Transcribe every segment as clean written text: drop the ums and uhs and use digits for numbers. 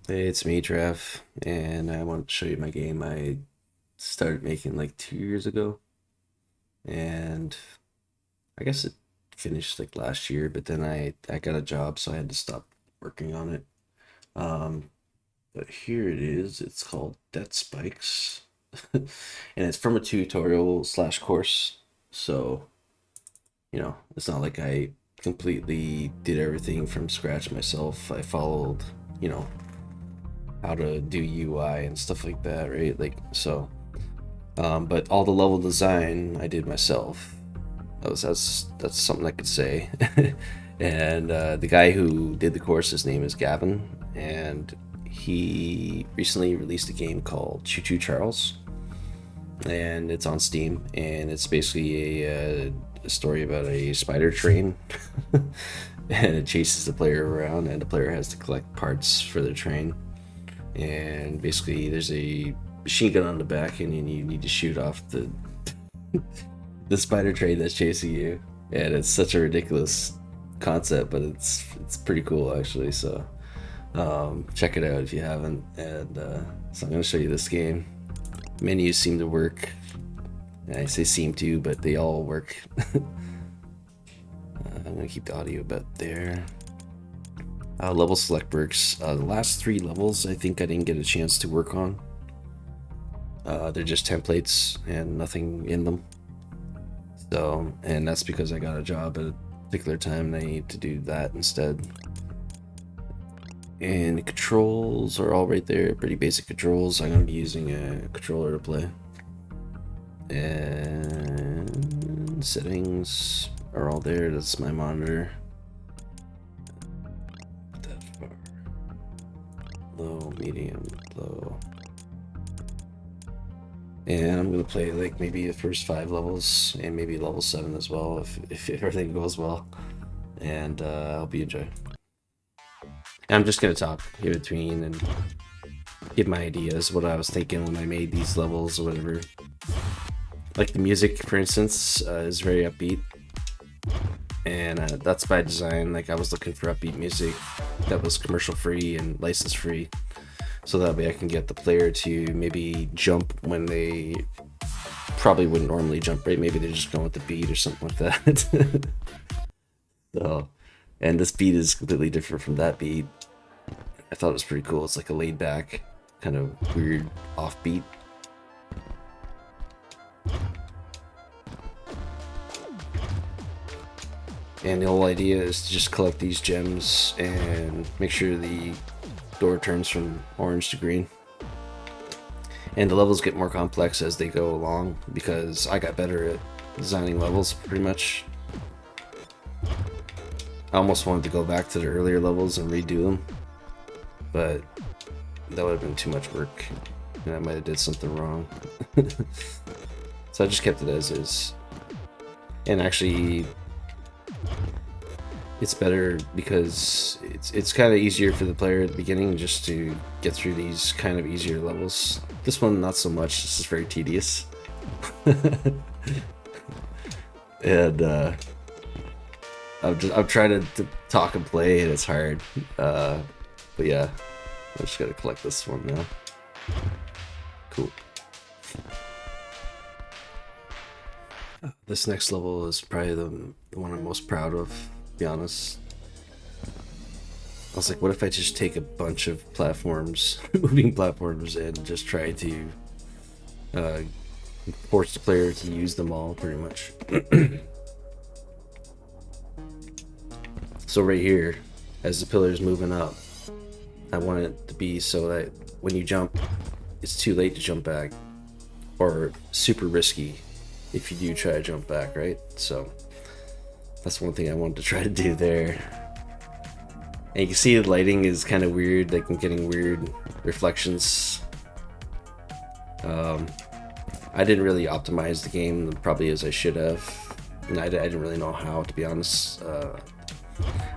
Hey, it's me, Trav, and I want to show you my game I started making like 2 years ago, and I guess it finished like last year, but then I got a job, so I had to stop working on it. Um, but here it is. It's called Death Spikes, and it's from a tutorial slash course. So, it's not like I completely did everything from scratch myself. I followed, you know, how to do UI and stuff like that, right? But all the level design I did myself. That's something I could say. And the guy who did the course, his name is Gavin, and he recently released a game called Choo Choo Charles, and it's on Steam, and it's basically a story about a spider train, and it chases the player around, and the player has to collect parts for the train. And basically, there's a machine gun on the back, and you need to shoot off the spider train that's chasing you. And it's such a ridiculous concept, but it's pretty cool actually. So check it out if you haven't. And so I'm gonna show you this game. Menus seem to work. I say seem to, but they all work. I'm gonna keep the audio about there. Level select works. The last three levels, I think I didn't get a chance to work on. They're just templates and nothing in them. So, and that's because I got a job at a particular time and I need to do that instead. And the controls are all right there, pretty basic controls. I'm gonna be using a controller to play. And settings are all there. That's my monitor. That far. Low, medium, low. And I'm gonna play like maybe the first 5 levels and maybe level 7 as well if everything goes well. And I hope you enjoy. And I'm just gonna talk in between and give my ideas, what I was thinking when I made these levels or whatever. Like the music, for instance, is very upbeat, and that's by design. Like I was looking for upbeat music that was commercial free and license free, so that way I can get the player to maybe jump when they probably wouldn't normally jump, right? Maybe they're just going with the beat or something like that. So, and this beat is completely different from that beat. I thought it was pretty cool. It's like a laid back, kind of weird offbeat. And the whole idea is to just collect these gems and make sure the door turns from orange to green. And the levels get more complex as they go along because I got better at designing levels pretty much. I almost wanted to go back to the earlier levels and redo them, but that would have been too much work and I might have did something wrong. So I just kept it as is. And actually, it's better because it's kind of easier for the player at the beginning just to get through these kind of easier levels. This one, not so much. This is very tedious. And I'm trying to talk and play, and it's hard. But yeah, I just gotta collect this one now. Cool. This next level is probably the one I'm most proud of, to be honest. I was like, what if I just take a bunch of platforms, moving platforms, and just try to uh, force the player to use them all, pretty much. So right here, as the pillar is moving up, I want it to be so that when you jump, it's too late to jump back, or super risky if you do try to jump back, right? So that's one thing I wanted to try to do there. And you can see the lighting is kind of weird, like I'm getting weird reflections. I didn't really optimize the game probably as I should have, and I didn't really know how, to be honest.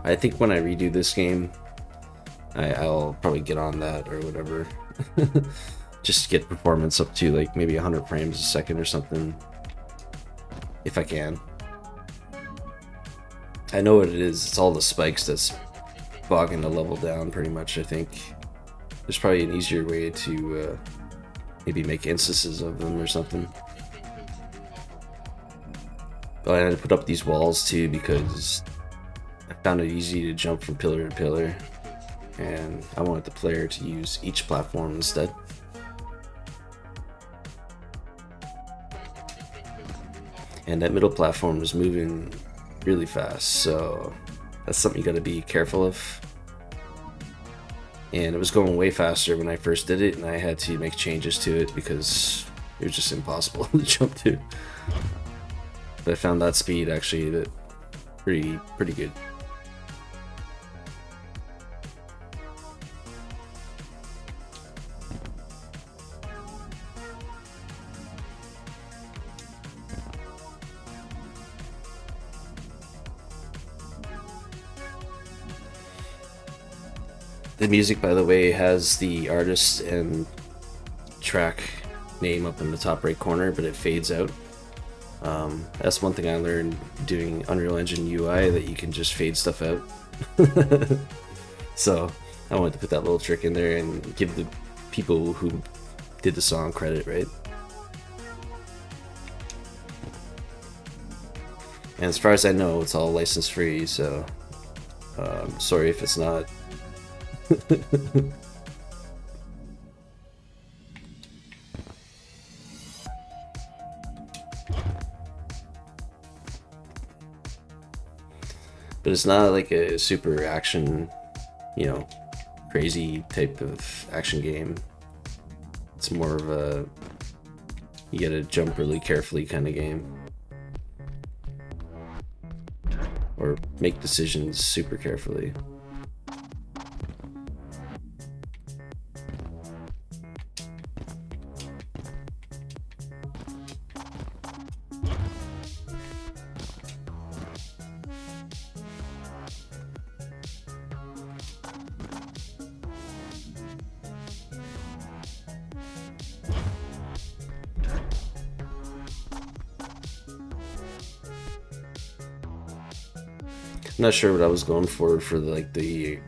I think when I redo this game, I'll probably get on that or whatever. Just to get performance up to like maybe 100 frames a second or something, if I can. I know what it is. It's all the spikes that's bogging the level down pretty much, I think. there's probably an easier way to maybe make instances of them or something. But I had to put up these walls too because I found it easy to jump from pillar to pillar, and I wanted the player to use each platform instead. And that middle platform was moving really fast, so that's something you gotta be careful of. And it was going way faster when I first did it, and I had to make changes to it because it was just impossible to jump to. But I found that speed actually pretty good. The music, by the way, has the artist and track name up in the top right corner, but it fades out. That's one thing I learned doing Unreal Engine UI, that you can just fade stuff out. So I wanted to put that little trick in there and give the people who did the song credit, right? And as far as I know, it's all license free, so sorry if it's not. But it's not like a super action, crazy type of action game. It's more of a you gotta jump really carefully kind of game, or make decisions super carefully. I'm not sure what I was going for the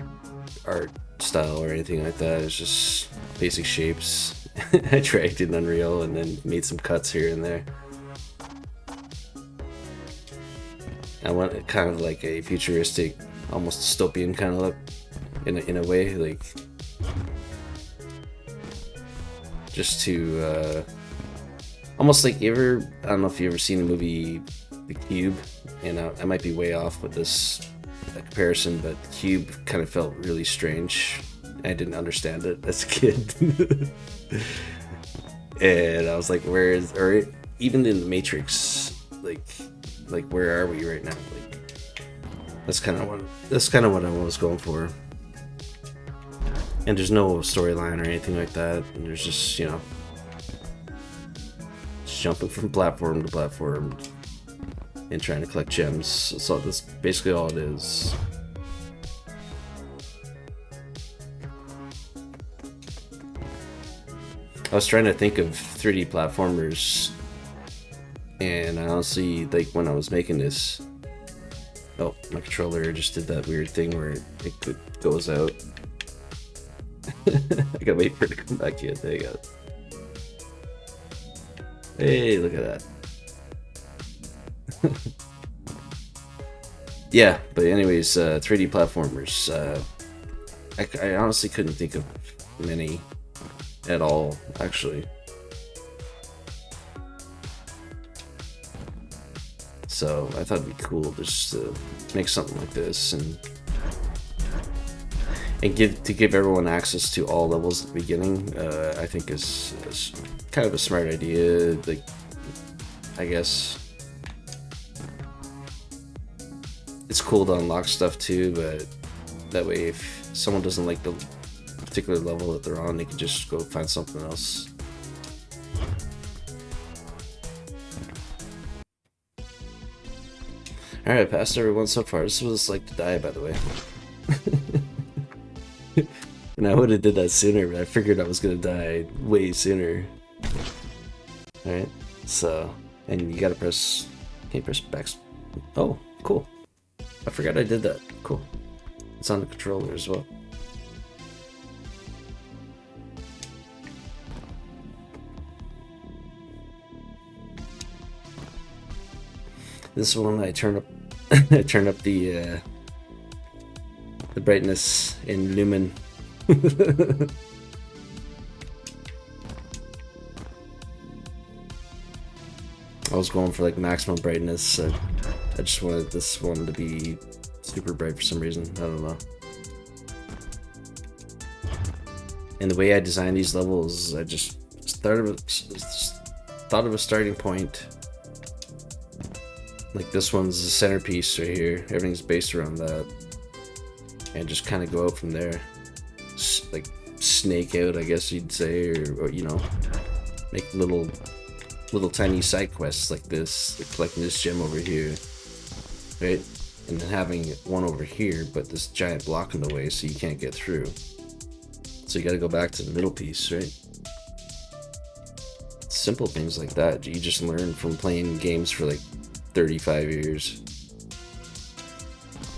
art style or anything like that. It's just basic shapes. I dragged in Unreal and then made some cuts here and there. I want kind of like a futuristic, almost dystopian kind of look, in a way, like just to almost like I don't know if you ever seen the movie The Cube, and I might be way off with this comparison, but The Cube kind of felt really strange. I didn't understand it as a kid. And I was like, or even in the Matrix, like where are we right now? Like that's kind of what I was going for. And there's no storyline or anything like that, and there's just jumping from platform to platform and trying to collect gems. So that's basically all it is. I was trying to think of 3D platformers, and I honestly, like, when I was making this, oh, my controller just did that weird thing where it goes out. I gotta wait for it to come back in. There you go. Hey, look at that. Yeah, but anyways, 3D platformers. I honestly couldn't think of many at all, actually. So I thought it'd be cool just to make something like this and give everyone access to all levels at the beginning. I think is kind of a smart idea. Like, I guess it's cool to unlock stuff too, but that way if someone doesn't like the particular level that they're on, they can just go find something else. Alright, passed everyone so far. This was like to die, by the way. And I would have did that sooner, but I figured I was gonna die way sooner. Alright, so, and you gotta press, can you press back? Oh, cool. I forgot I did that. Cool. It's on the controller as well. This one I turn up I turn up the brightness in lumen. I was going for like maximum brightness. So I just wanted this one to be super bright for some reason. I don't know. And the way I design these levels, I just thought of a starting point. Like this one's the centerpiece right here. Everything's based around that, and just kind of go out from there. Like snake out, I guess you'd say, or you know, make little tiny side quests like this, like collecting this gem over here, right? And then having one over here, but this giant block in the way, so you can't get through. So you got to go back to the middle piece, right? Simple things like that. You just learn from playing games for like 35 years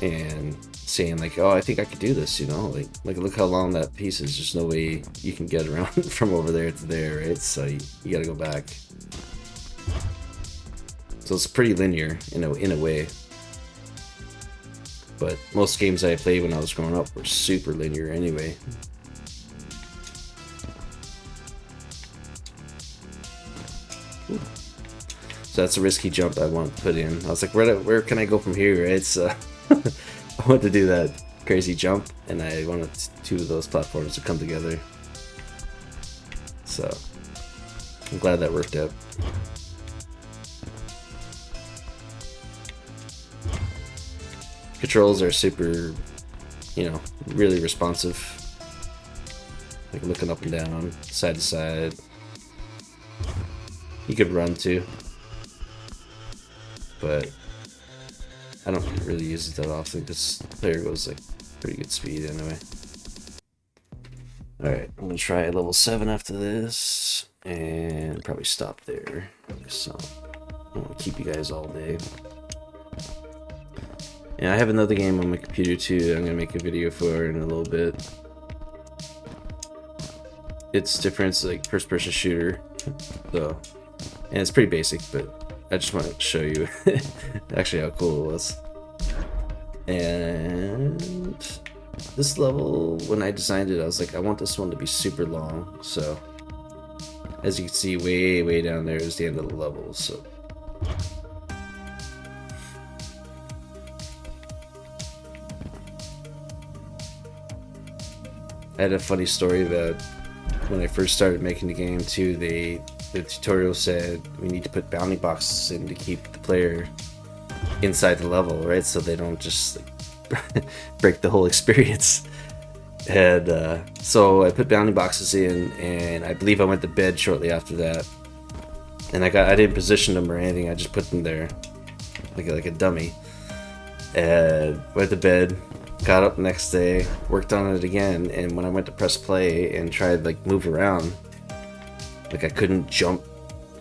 and saying like, oh, I think I could do this, you know, like look how long that piece is. There's no way you can get around from over there to there, right? So you got to go back. So it's pretty linear in a way. But most games I played when I was growing up were super linear anyway. So that's a risky jump I want to put in. I was like, where can I go from here, right? So I wanted to do that crazy jump, and I wanted two of those platforms to come together. So I'm glad that worked out. Controls are super, you know, really responsive. Like looking up and down, side to side. You could run too, but I don't really use it that often because the player goes like pretty good speed anyway. Alright, I'm gonna try level 7 after this and probably stop there. So I don't want to keep you guys all day. And I have another game on my computer too I'm gonna make a video for in a little bit. It's different, it's like first person shooter, so, and it's pretty basic, but I just wanted to show you actually how cool it was. And this level, when I designed it, I was like, I want this one to be super long. So as you can see, way down there is the end of the level. So I had a funny story about when I first started making the game too. The tutorial said we need to put bounding boxes in to keep the player inside the level, right? So they don't just like, break the whole experience. And so I put bounding boxes in, and I believe I went to bed shortly after that. And I didn't position them or anything. I just put them there like a dummy. And went to bed. Got up the next day, worked on it again, and when I went to press play and tried like move around, like I couldn't jump.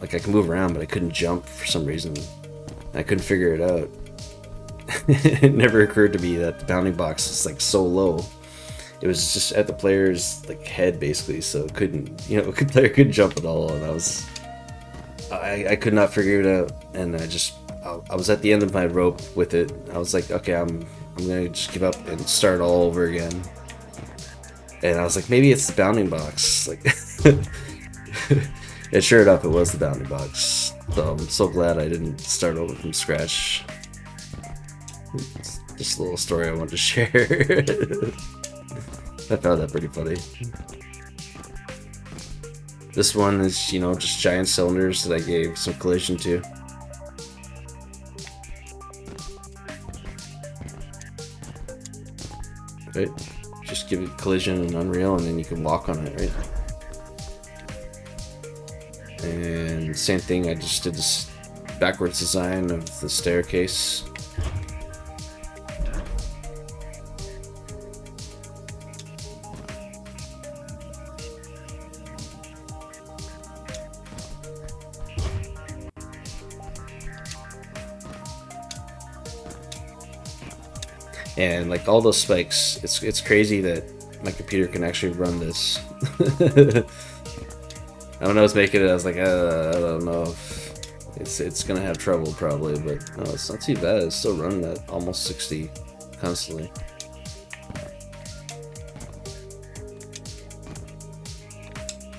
Like I can move around, but I couldn't jump for some reason. I couldn't figure it out. It never occurred to me that the bounding box is like so low. It was just at the player's like head basically, so it couldn't, you know, the player couldn't jump at all, and I could not figure it out, and I was at the end of my rope with it. I was like, okay, I'm gonna just give up and start all over again. And I was like, maybe it's the bounding box. Like, and sure enough, it was the bounding box. So I'm so glad I didn't start over from scratch. It's just a little story I wanted to share. I found that pretty funny. This one is, you know, just giant cylinders that I gave some collision to. Right? Just give it collision and Unreal, and then you can walk on it, right? And same thing, I just did this backwards design of the staircase. And like all those spikes, it's crazy that my computer can actually run this. I don't know what's making it. I was like, I don't know if It's gonna have trouble probably, but no, it's not too bad. It's still running at almost 60 constantly.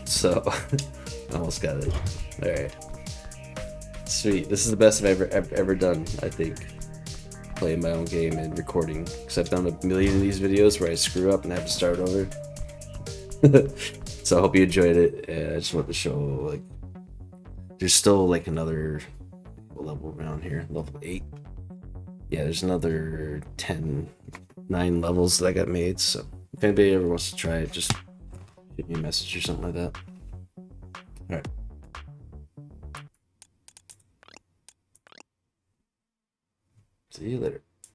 So, almost got it. All right, sweet. This is the best I've ever done, I think. Playing my own game and recording, because I've done a million of these videos where I screw up and have to start over. So I hope you enjoyed it. And I just want to show, like, there's still like another level around here, level 8. Yeah, there's another 9 levels that I got made. So if anybody ever wants to try it, just give me a message or something like that. All right. See you later.